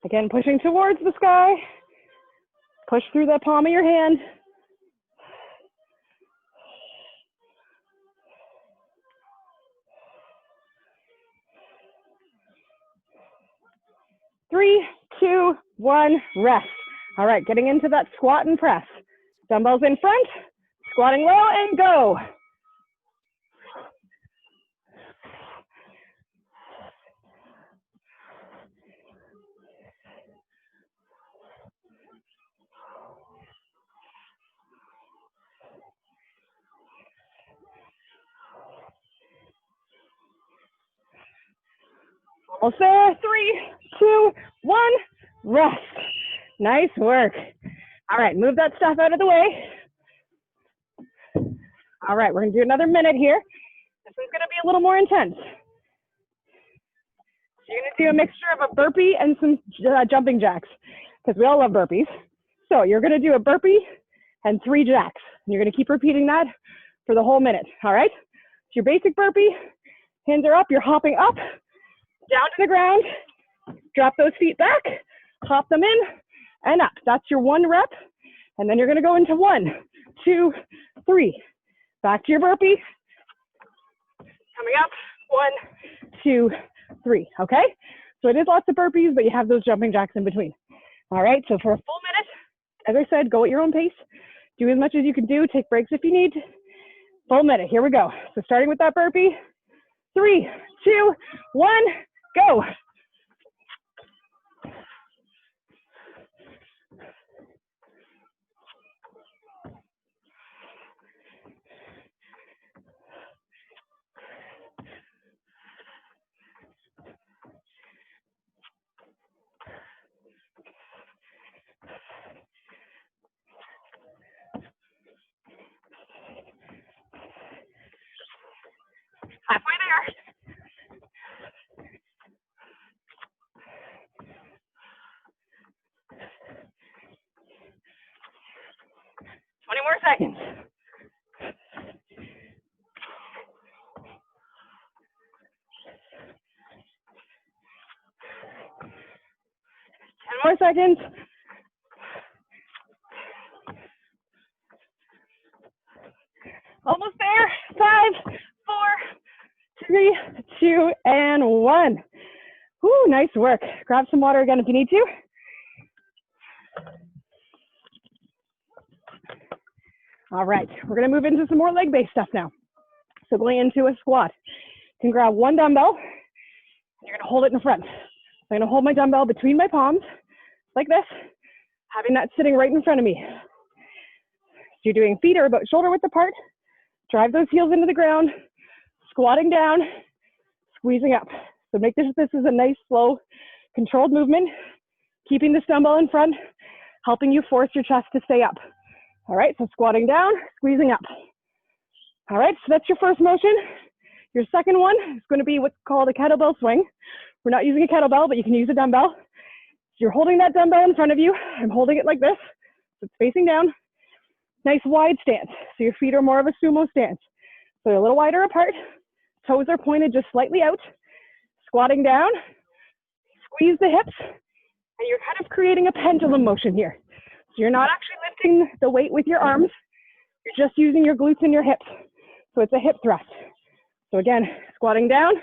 Again, pushing towards the sky. Push through the palm of your hand. Three, two, one, rest. All right, getting into that squat and press. Dumbbells in front, squatting low, and go. Almost there. Three, two, one, rest. Nice work. All right, move that stuff out of the way. All right, we're gonna do another minute here. This one's gonna be a little more intense. You're gonna do a mixture of a burpee and some jumping jacks, because we all love burpees. So you're gonna do a burpee and 3 jacks. And you're gonna keep repeating that for the whole minute, all right? So your basic burpee, hands are up, you're hopping up, down to the ground, drop those feet back, hop them in, and up. That's your 1 rep. And then you're gonna go into 1, 2, 3. Back to your burpee. Coming up, 1, 2, 3, okay? So it is lots of burpees, but you have those jumping jacks in between. All right, so for a full minute, as I said, go at your own pace. Do as much as you can do, take breaks if you need. Full minute, here we go. So starting with that burpee, 3, 2, 1, go. Halfway there. More seconds. More seconds. Almost there. 5, 4, 3, 2, and 1. Whoo, nice work. Grab some water again if you need to. All right, we're gonna move into some more leg-based stuff now. So going into a squat, you can grab 1 dumbbell, and you're gonna hold it in front. I'm gonna hold my dumbbell between my palms, like this, having that sitting right in front of me. So you're doing feet are about shoulder width apart, drive those heels into the ground, squatting down, squeezing up. So make this is a nice, slow, controlled movement, keeping this dumbbell in front, helping you force your chest to stay up. All right, so squatting down, squeezing up. All right, so that's your first motion. Your second one is going to be what's called a kettlebell swing. We're not using a kettlebell, but you can use a dumbbell. So you're holding that dumbbell in front of you. I'm holding it like this, so it's facing down. Nice wide stance, so your feet are more of a sumo stance. So they're a little wider apart, toes are pointed just slightly out. Squatting down, squeeze the hips, and you're kind of creating a pendulum motion here. So you're not actually lifting the weight with your arms, you're just using your glutes and your hips. So it's a hip thrust. So again, squatting down,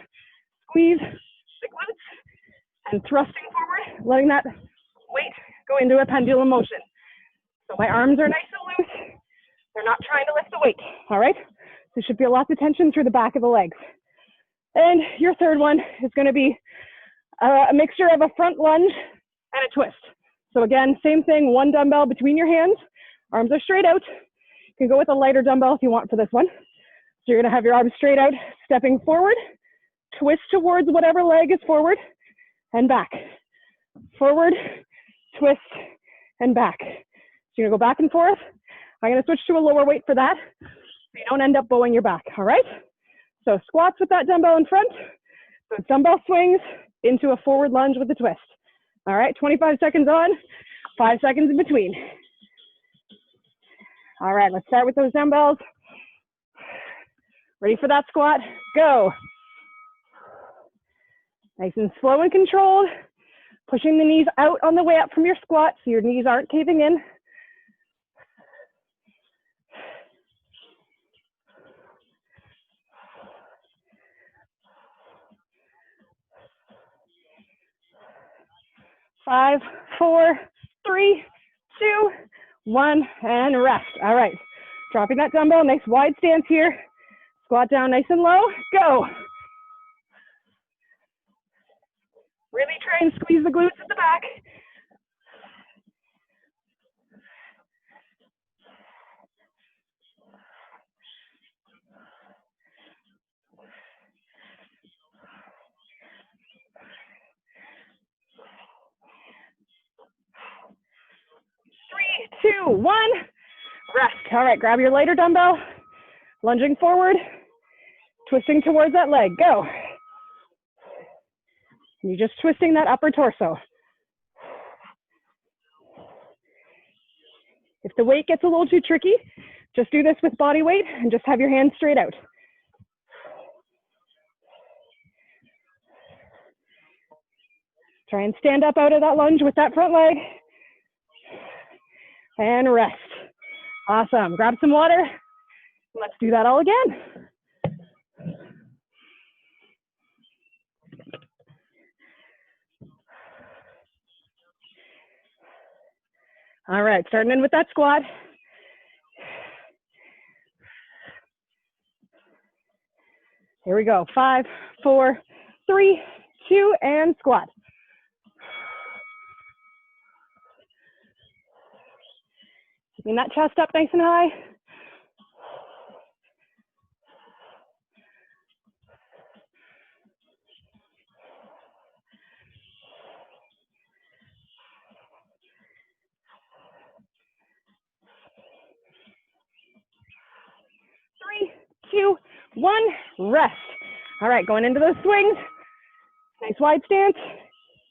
squeeze the glutes, and thrusting forward, letting that weight go into a pendulum motion. So my arms are nice and loose, they're not trying to lift the weight, all right? So there should be lots of tension through the back of the legs. And your third one is gonna be a mixture of a front lunge and a twist. So again, same thing, 1 dumbbell between your hands, arms are straight out. You can go with a lighter dumbbell if you want for this one. So you're gonna have your arms straight out, stepping forward, twist towards whatever leg is forward, and back. Forward, twist, and back. So you're gonna go back and forth. I'm gonna switch to a lower weight for that, so you don't end up bowing your back, all right? So squats with that dumbbell in front, so dumbbell swings into a forward lunge with a twist. All right, 25 seconds on, 5 seconds in between. All right, let's start with those dumbbells. Ready for that squat? Go. Nice and slow and controlled. Pushing the knees out on the way up from your squat so your knees aren't caving in. Five, four, three, two, one, and rest. All right, dropping that dumbbell, nice wide stance here. Squat down nice and low, go. Really try and squeeze the glutes at the back. Three, two, one, rest. All right, grab your lighter dumbbell, lunging forward, twisting towards that leg, go. You're just twisting that upper torso. If the weight gets a little too tricky, just do this with body weight and just have your hands straight out. Try and stand up out of that lunge with that front leg. And rest. Awesome. Grab some water. Let's do that all again. All right, starting in with that squat. Here we go. 5, 4, 3, 2, and squat. Keeping that chest up nice and high. Three, two, one, rest. All right, going into those swings. Nice wide stance,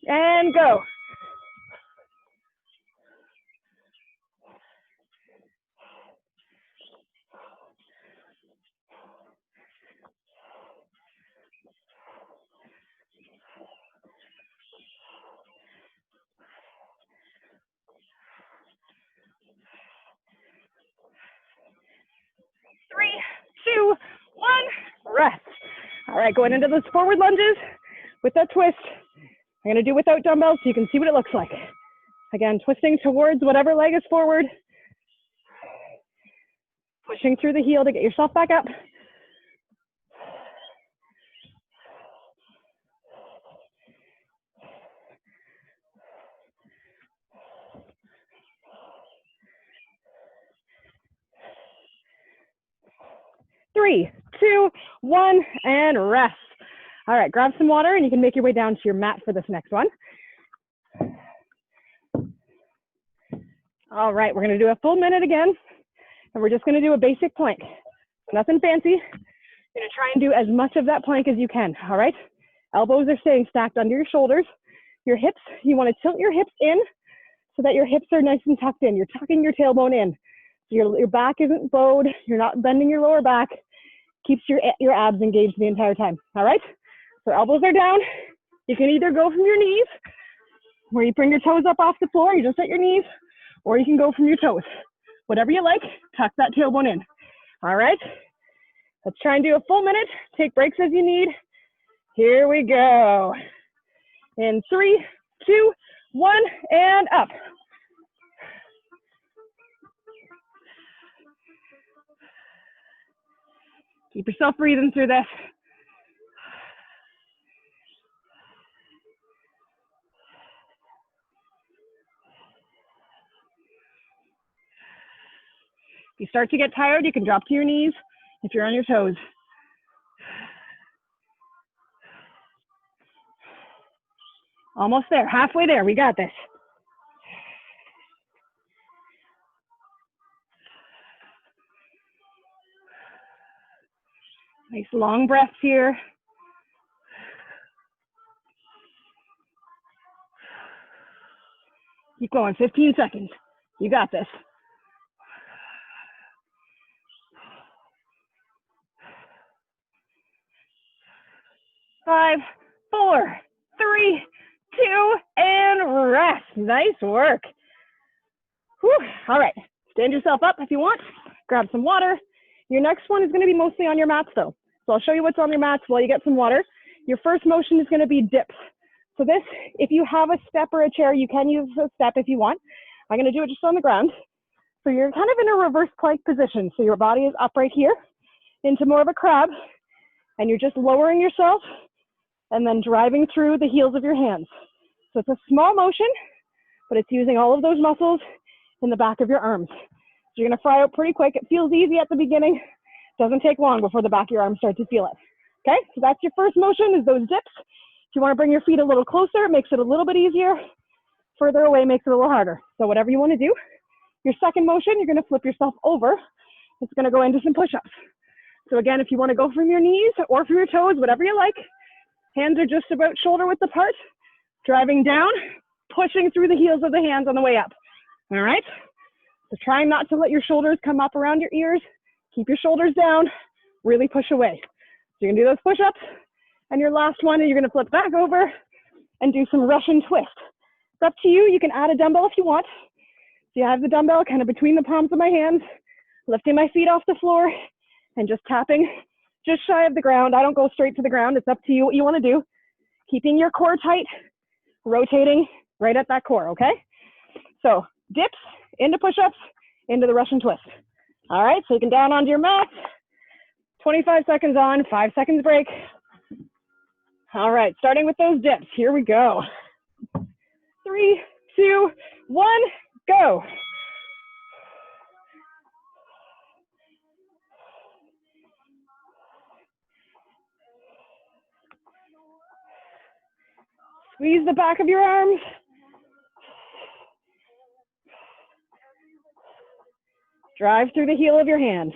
and go. Three, two, one, rest. All right, going into those forward lunges with that twist. I'm gonna do without dumbbells so you can see what it looks like. Again, twisting towards whatever leg is forward. Pushing through the heel to get yourself back up. Three, two, one, and rest. All right, grab some water and you can make your way down to your mat for this next one. All right, we're gonna do a full minute again, and we're just gonna do a basic plank. Nothing fancy. You're gonna try and do as much of that plank as you can, all right? Elbows are staying stacked under your shoulders. Your hips, you wanna tilt your hips in so that your hips are nice and tucked in. You're tucking your tailbone in. Your back isn't bowed, you're not bending your lower back. Keeps your abs engaged the entire time, all right? So elbows are down. You can either go from your knees, where you bring your toes up off the floor, you just at your knees, or you can go from your toes. Whatever you like, tuck that tailbone in, all right? Let's try and do a full minute. Take breaks as you need. Here we go. In 3, 2, 1, and up. Keep yourself breathing through this. If you start to get tired, you can drop to your knees if you're on your toes. Almost there, halfway there, we got this. Nice long breaths here. Keep going, 15 seconds. You got this. 5, 4, 3, 2, and rest. Nice work. Whew. All right, stand yourself up if you want. Grab some water. Your next one is going to be mostly on your mats though. So I'll show you what's on your mats while you get some water. Your first motion is going to be dips. So this, if you have a step or a chair, you can use a step if you want. I'm going to do it just on the ground. So you're kind of in a reverse plank position. So your body is upright here into more of a crab, and you're just lowering yourself and then driving through the heels of your hands. So it's a small motion, but it's using all of those muscles in the back of your arms. So you're gonna fry out pretty quick. It feels easy at the beginning. Doesn't take long before the back of your arms start to feel it. Okay, so that's your first motion, is those dips. If you wanna bring your feet a little closer, it makes it a little bit easier. Further away makes it a little harder. So whatever you wanna do. Your second motion, you're gonna flip yourself over. It's gonna go into some push-ups. So again, if you wanna go from your knees or from your toes, whatever you like, hands are just about shoulder width apart, driving down, pushing through the heels of the hands on the way up. All right? So try not to let your shoulders come up around your ears. Keep your shoulders down, really push away. So you're gonna do those push-ups, and your last one, you're gonna flip back over and do some Russian twist. It's up to you. You can add a dumbbell if you want. So you have the dumbbell kind of between the palms of my hands, lifting my feet off the floor and just tapping just shy of the ground. I don't go straight to the ground. It's up to you what you want to do. Keeping your core tight, rotating right at that core, okay? So dips, into push-ups, into the Russian twist. All right, so you can down onto your mat. 25 seconds on, 5 seconds break. All right, starting with those dips. Here we go. 3, 2, 1, go. Squeeze the back of your arms. Drive through the heel of your hand.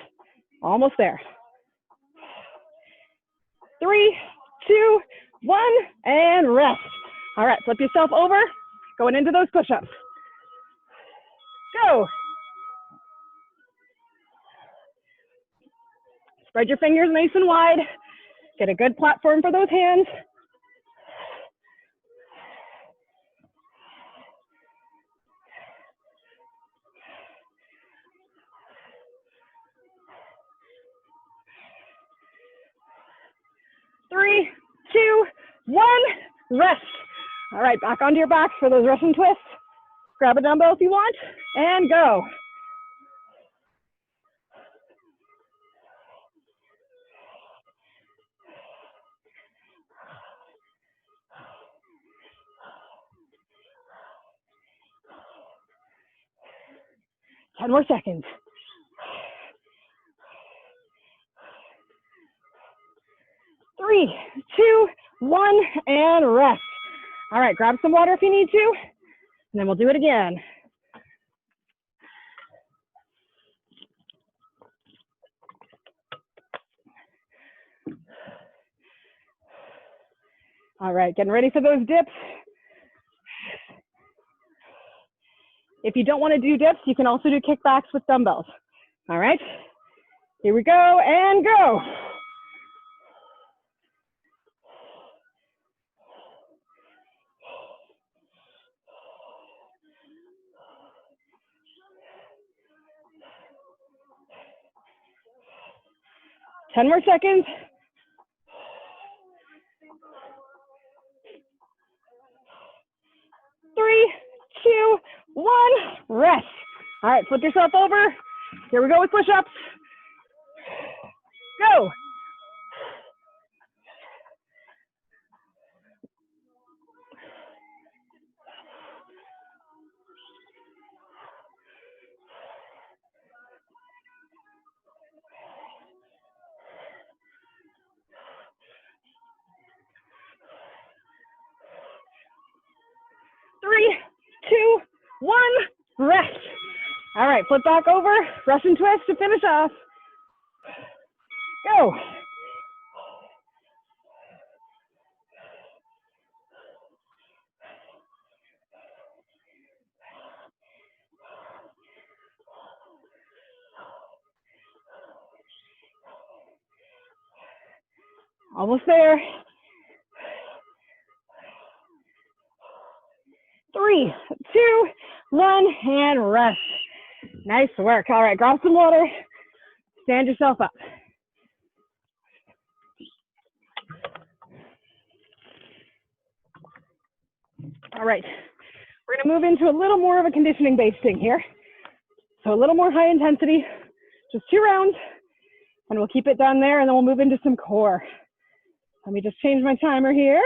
Almost there. 3, 2, 1, and rest. All right, flip yourself over, going into those push-ups. Go. Spread your fingers nice and wide. Get a good platform for those hands. Three, two, one, rest. All right, back onto your back for those Russian twists. Grab a dumbbell if you want, and go. Ten more seconds. 3, 2, 1, and rest. All right, grab some water if you need to, and then we'll do it again. All right, getting ready for those dips. If you don't want to do dips, you can also do kickbacks with dumbbells. All right, here we go, and go. Ten more seconds. 3, 2, 1, rest. All right, flip yourself over. Here we go with push-ups. Go. Three, two, one, rest. All right, flip back over, Russian twist to finish off. Go. Almost there. 3, 2, 1, and rest. Nice work. All right, grab some water. Stand yourself up. All right, we're gonna move into a little more of a conditioning based thing here. So a little more high intensity, just 2 rounds, and we'll keep it down there, and then we'll move into some core. Let me just change my timer here.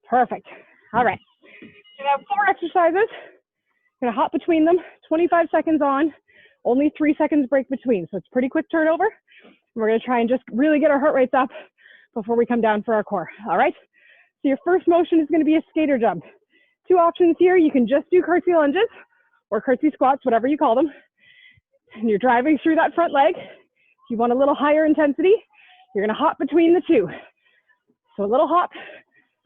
Perfect. All right, so I have 4 exercises. I'm gonna hop between them, 25 seconds on, only 3 seconds break between, so it's pretty quick turnover. We're gonna try and just really get our heart rates up before we come down for our core, all right? So your first motion is gonna be a skater jump. 2 options here, you can just do curtsy lunges or curtsy squats, whatever you call them. And you're driving through that front leg. If you want a little higher intensity, you're gonna hop between the 2. So a little hop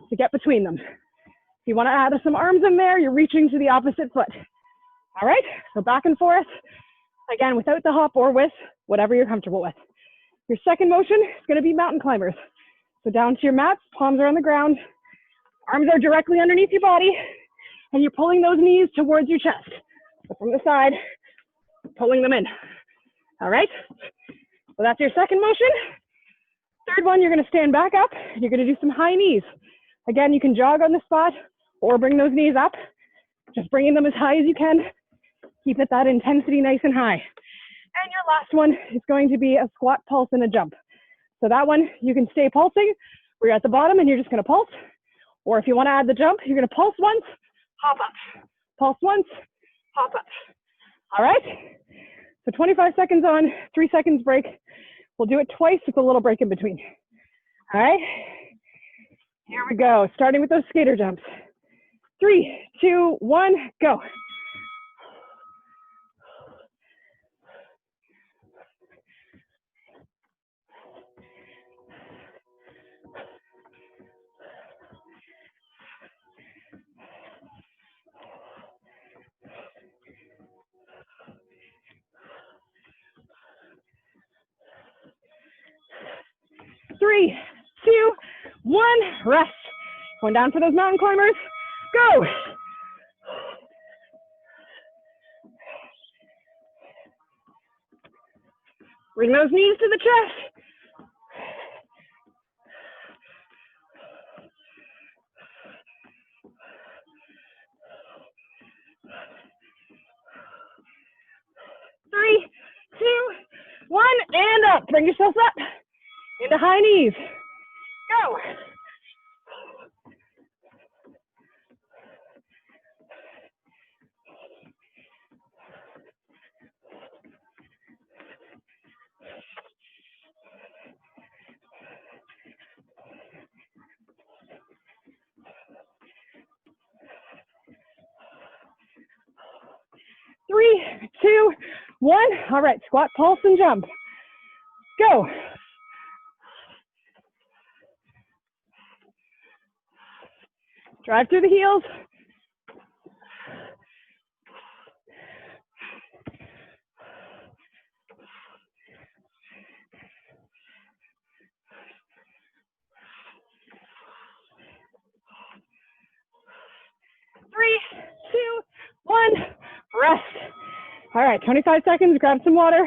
to get between them. If you wanna add some arms in there, you're reaching to the opposite foot. All right, so back and forth. Again, without the hop or with, whatever you're comfortable with. Your second motion is gonna be mountain climbers. So down to your mats, palms are on the ground, arms are directly underneath your body, and you're pulling those knees towards your chest. So from the side, pulling them in. All right, so that's your second motion. Third one, you're gonna stand back up. You're gonna do some high knees. Again, you can jog on the spot or bring those knees up. Just bringing them as high as you can. Keep it that intensity nice and high. And your last one is going to be a squat, pulse, and a jump. So that one, you can stay pulsing, where you're at the bottom and you're just gonna pulse. Or if you wanna add the jump, you're gonna pulse once, hop up. Pulse once, hop up. All right? So 25 seconds on, 3 seconds break. We'll do it twice with a little break in between. All right? Here we go, starting with those skater jumps. 3, 2, 1, go. Three, 2, 1, rest. Going down for those mountain climbers, go. Bring those knees to the chest. Three, 2, 1, and up. Bring yourself up into high knees. Go. Three, 2, 1. All right, squat, pulse, and jump. Go. Drive through the heels. Three, 2, 1, rest. All right, 25 seconds, grab some water.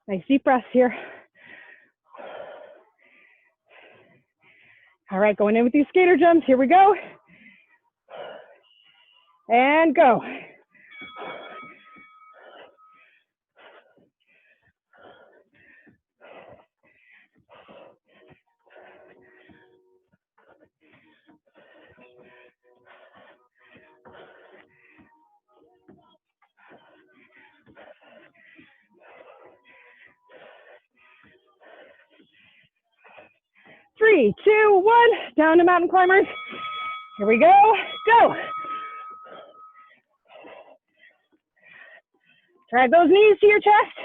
Nice deep breaths here. All right, going in with these skater jumps. Here we go. And go. Three, 2, 1, down to mountain climbers. Here we go, go. Drag those knees to your chest.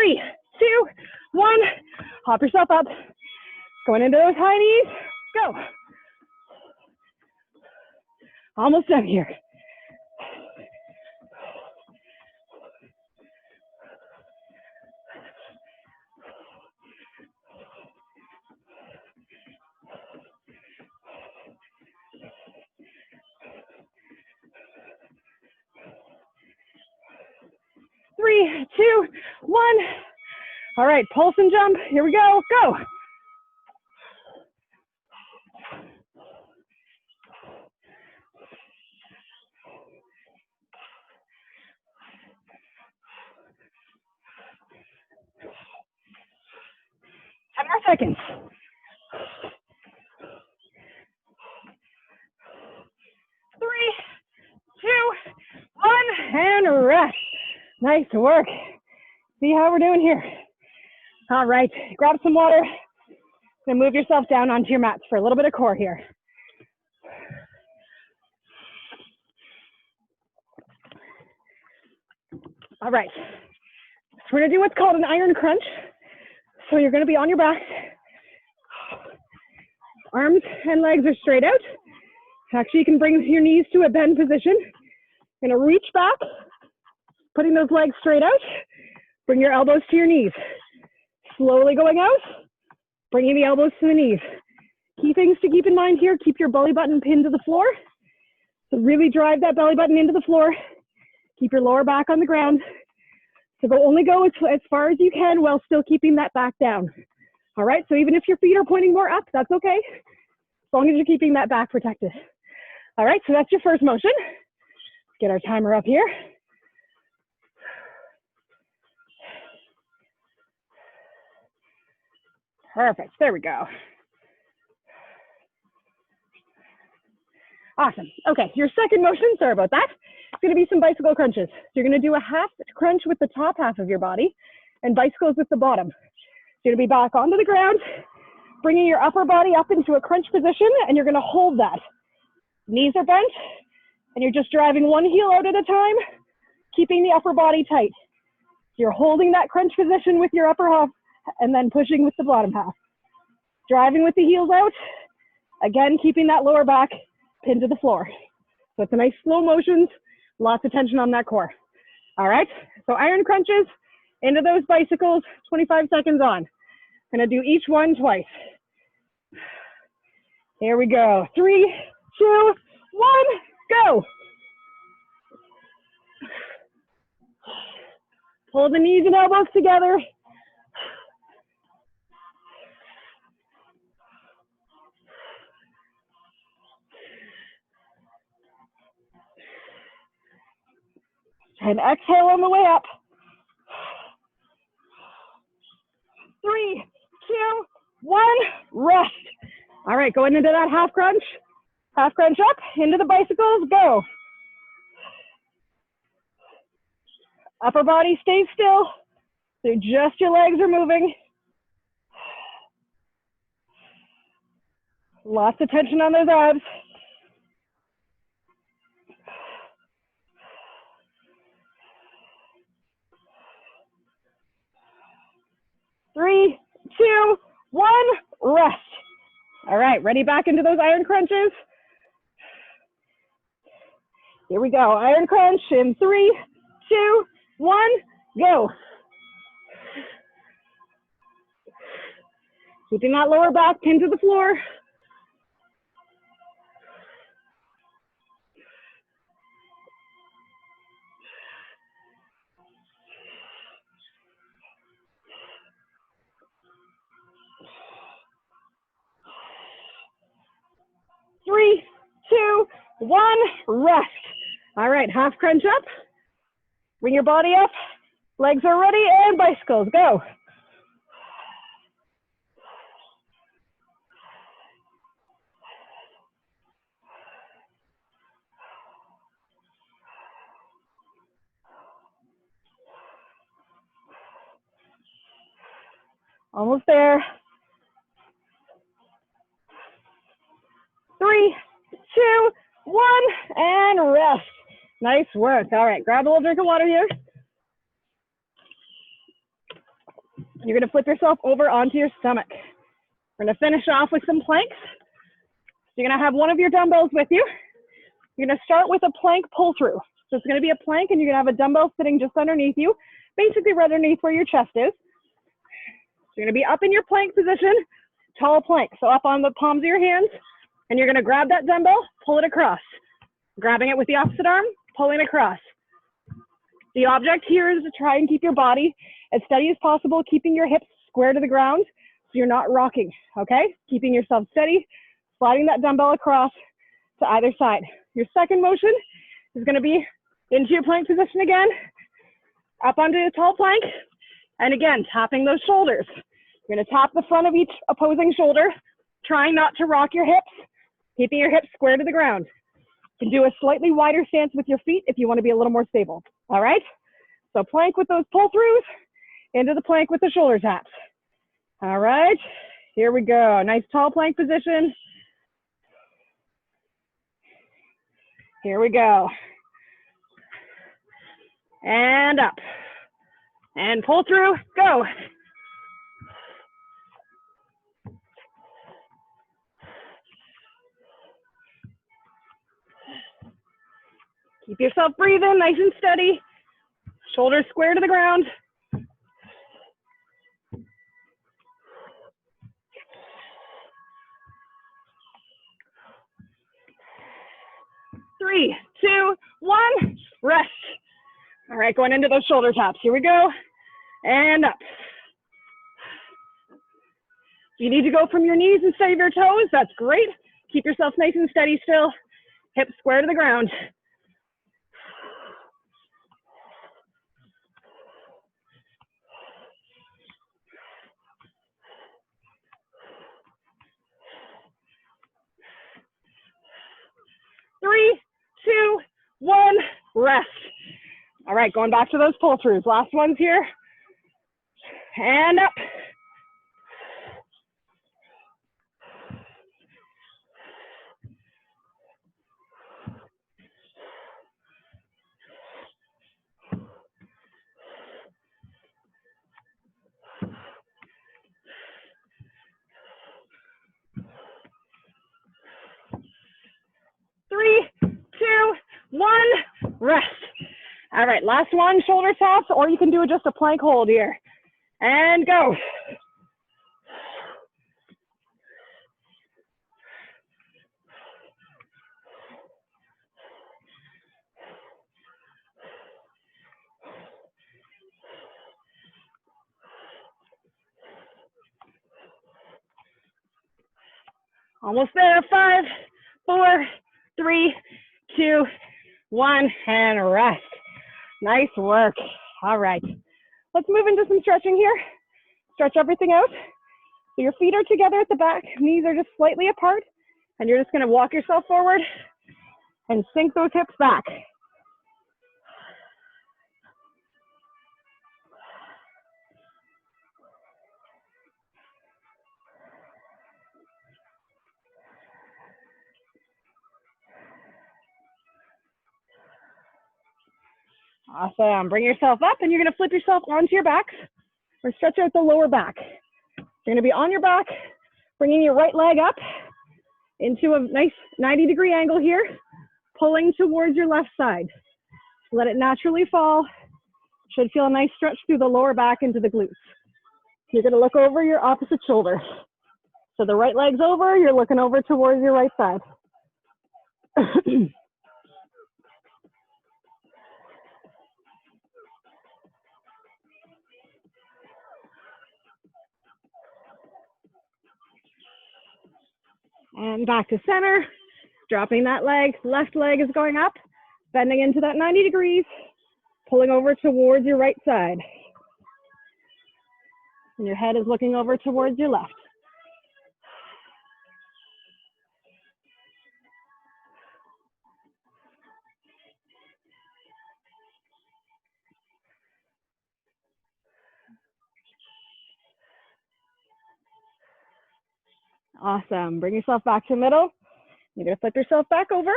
3, 2, 1. Hop yourself up. Going into those high knees. Go. Almost done here. Three, 2, 1. All right, pulse and jump. Here we go. Go. More seconds. 3, 2, 1, and rest. Nice work. See how we're doing here. All right, grab some water and move yourself down onto your mats for a little bit of core here. All right, so we're gonna do what's called an iron crunch. So you're gonna be on your back. Arms and legs are straight out. Actually, you can bring your knees to a bend position. You're gonna reach back, putting those legs straight out. Bring your elbows to your knees. Slowly going out, bringing the elbows to the knees. Key things to keep in mind here, keep your belly button pinned to the floor. So really drive that belly button into the floor. Keep your lower back on the ground. So only go as far as you can while still keeping that back down. All right, so even if your feet are pointing more up, that's okay, as long as you're keeping that back protected. All right, so that's your first motion. Let's get our timer up here. Perfect, there we go. Awesome, okay, your second motion, sorry about that. It's gonna be some bicycle crunches. So you're gonna do a half crunch with the top half of your body and bicycles with the bottom. So you're gonna be back onto the ground, bringing your upper body up into a crunch position, and you're gonna hold that. Knees are bent, and you're just driving one heel out at a time, keeping the upper body tight. You're holding that crunch position with your upper half, and then pushing with the bottom half. Driving with the heels out, again, keeping that lower back pinned to the floor. So it's a nice slow motions, lots of tension on that core. All right, so iron crunches into those bicycles, 25 seconds on. Gonna do each one twice. Here we go. 3, 2, 1, go. Pull the knees and elbows together. And exhale on the way up. 3, 2, 1, rest. All right, going into that half crunch up, into the bicycles, go. Upper body stays still, so just your legs are moving. Lots of tension on those abs. Three, 2, 1, rest. All right, ready back into those iron crunches. Here we go, iron crunch in 3, 2, 1, go. Keeping that lower back pinned to the floor. Three, 2, 1, rest. All right, half crunch up. Bring your body up. Legs are ready and bicycles, go. Almost there. 3, 2, 1, and rest. Nice work. All right, grab a little drink of water here. You're gonna flip yourself over onto your stomach. We're gonna finish off with some planks. You're gonna have one of your dumbbells with you. You're gonna start with a plank pull through. So it's gonna be a plank and you're gonna have a dumbbell sitting just underneath you, basically right underneath where your chest is. So you're gonna be up in your plank position, tall plank. So up on the palms of your hands, and you're gonna grab that dumbbell, pull it across. Grabbing it with the opposite arm, pulling across. The object here is to try and keep your body as steady as possible, keeping your hips square to the ground so you're not rocking, okay? Keeping yourself steady, sliding that dumbbell across to either side. Your second motion is gonna be into your plank position again, up onto a tall plank, and again, tapping those shoulders. You're gonna tap the front of each opposing shoulder, trying not to rock your hips, keeping your hips square to the ground. You can do a slightly wider stance with your feet if you want to be a little more stable. All right? So plank with those pull-throughs, into the plank with the shoulder taps. All right, here we go. Nice tall plank position. Here we go. And up. And pull through, go. Keep yourself breathing, nice and steady. Shoulders square to the ground. Three, two, one, rest. All right, going into those shoulder taps. Here we go. And up. If you need to go from your knees instead of your toes, that's great. Keep yourself nice and steady still. Hips square to the ground. Three, two, one, rest. All right, going back to those pull-throughs. Last ones here. And up. Three, two, one, rest. All right, last one, shoulder taps, or you can do just a plank hold here. And go. Almost there, 5, 4, 3, 2, 1, and rest. Nice work. All right, let's move into some stretching here. Stretch everything out. So your feet are together at the back, knees are just slightly apart, and you're just gonna walk yourself forward and sink those hips back. Awesome. Bring yourself up and you're going to flip yourself onto your back or stretch out the lower back. You're going to be on your back, bringing your right leg up into a nice 90-degree angle here, pulling towards your left side. Let it naturally fall. Should feel a nice stretch through the lower back into the glutes. You're going to look over your opposite shoulder. So the right leg's over, you're looking over towards your right side. And back to center, dropping that leg. Left leg is going up, bending into that 90 degrees, pulling over towards your right side. And your head is looking over towards your left. Awesome. Bring yourself back to middle. You're going to flip yourself back over.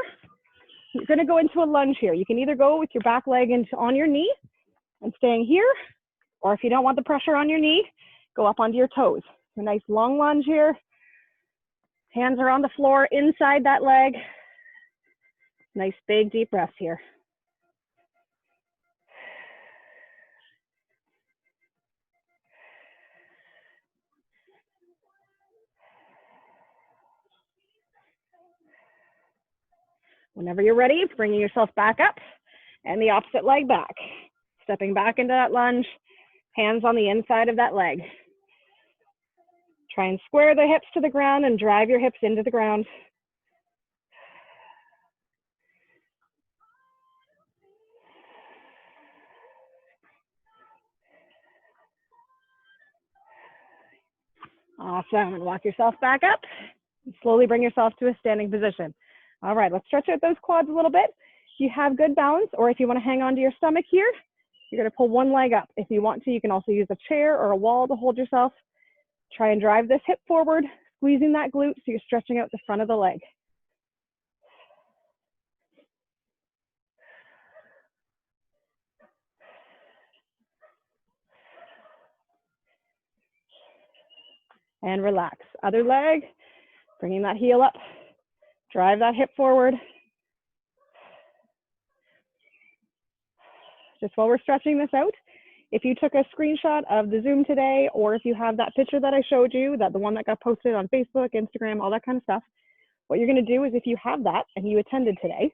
You're going to go into a lunge here. You can either go with your back leg on your knee and staying here, or if you don't want the pressure on your knee, go up onto your toes. A nice long lunge here. Hands are on the floor inside that leg. Nice big deep breaths here. Whenever you're ready, bringing yourself back up and the opposite leg back. Stepping back into that lunge, hands on the inside of that leg. Try and square the hips to the ground and drive your hips into the ground. Awesome, and walk yourself back up. Slowly bring yourself to a standing position. All right, let's stretch out those quads a little bit. If you have good balance, or if you want to hang on to your stomach here, you're going to pull one leg up. If you want to, you can also use a chair or a wall to hold yourself. Try and drive this hip forward, squeezing that glute so you're stretching out the front of the leg. And relax. Other leg, bringing that heel up. Drive that hip forward. Just while we're stretching this out, if you took a screenshot of the Zoom today, or if you have that picture that I showed you, the one that got posted on Facebook, Instagram, all that kind of stuff, what you're going to do is if you have that and you attended today,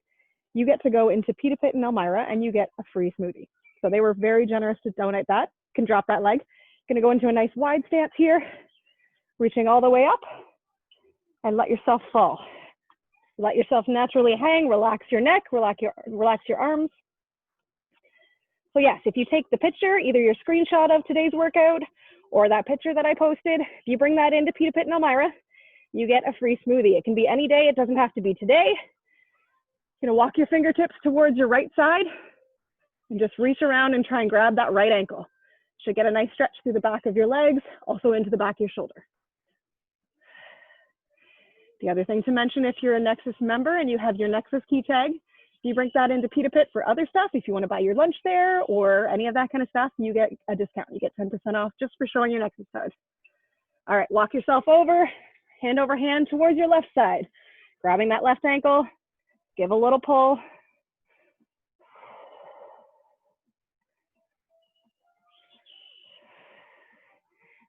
you get to go into Pita Pit in Elmira and you get a free smoothie. So they were very generous to donate that. You can drop that leg. Going to go into a nice wide stance here, reaching all the way up, and let yourself fall. Let yourself naturally hang, relax your neck, relax your arms. So yes, if you take the picture, either your screenshot of today's workout or that picture that I posted, if you bring that into Pita Pit in Elmira, you get a free smoothie. It can be any day, it doesn't have to be today. You're gonna walk your fingertips towards your right side and just reach around and try and grab that right ankle. Should get a nice stretch through the back of your legs, also into the back of your shoulder. The other thing to mention, if you're a Nexus member and you have your Nexus key tag, you bring that into Pita Pit for other stuff. If you want to buy your lunch there or any of that kind of stuff, you get a discount. You get 10% off just for showing your Nexus card. All right, walk yourself over, hand over hand towards your left side. Grabbing that left ankle, give a little pull.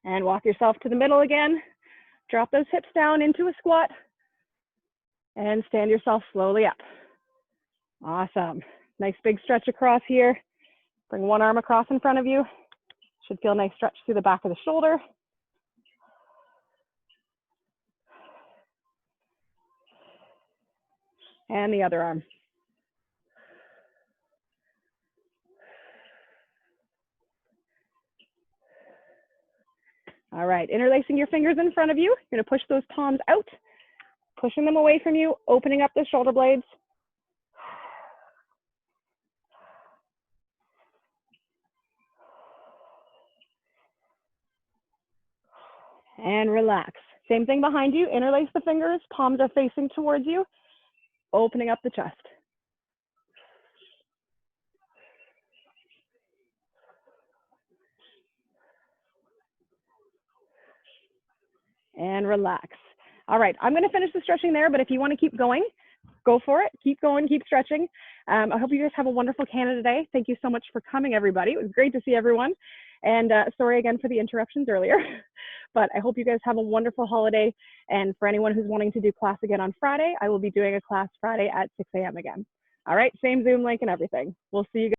And walk yourself to the middle again. Drop those hips down into a squat and stand yourself slowly up. Awesome. Nice big stretch across here. Bring one arm across in front of you. Should feel a nice stretch through the back of the shoulder. And the other arm. All right, interlacing your fingers in front of you. You're gonna push those palms out, pushing them away from you, opening up the shoulder blades. And relax. Same thing behind you, interlace the fingers, palms are facing towards you, opening up the chest. And relax. All right, I'm gonna finish the stretching there, but if you wanna keep going, go for it. Keep going, keep stretching. I hope you guys have a wonderful Canada Day. Thank you so much for coming, everybody. It was great to see everyone. And sorry again for the interruptions earlier, but I hope you guys have a wonderful holiday. And for anyone who's wanting to do class again on Friday, I will be doing a class Friday at 6 a.m. again. All right, same Zoom link and everything. We'll see you guys.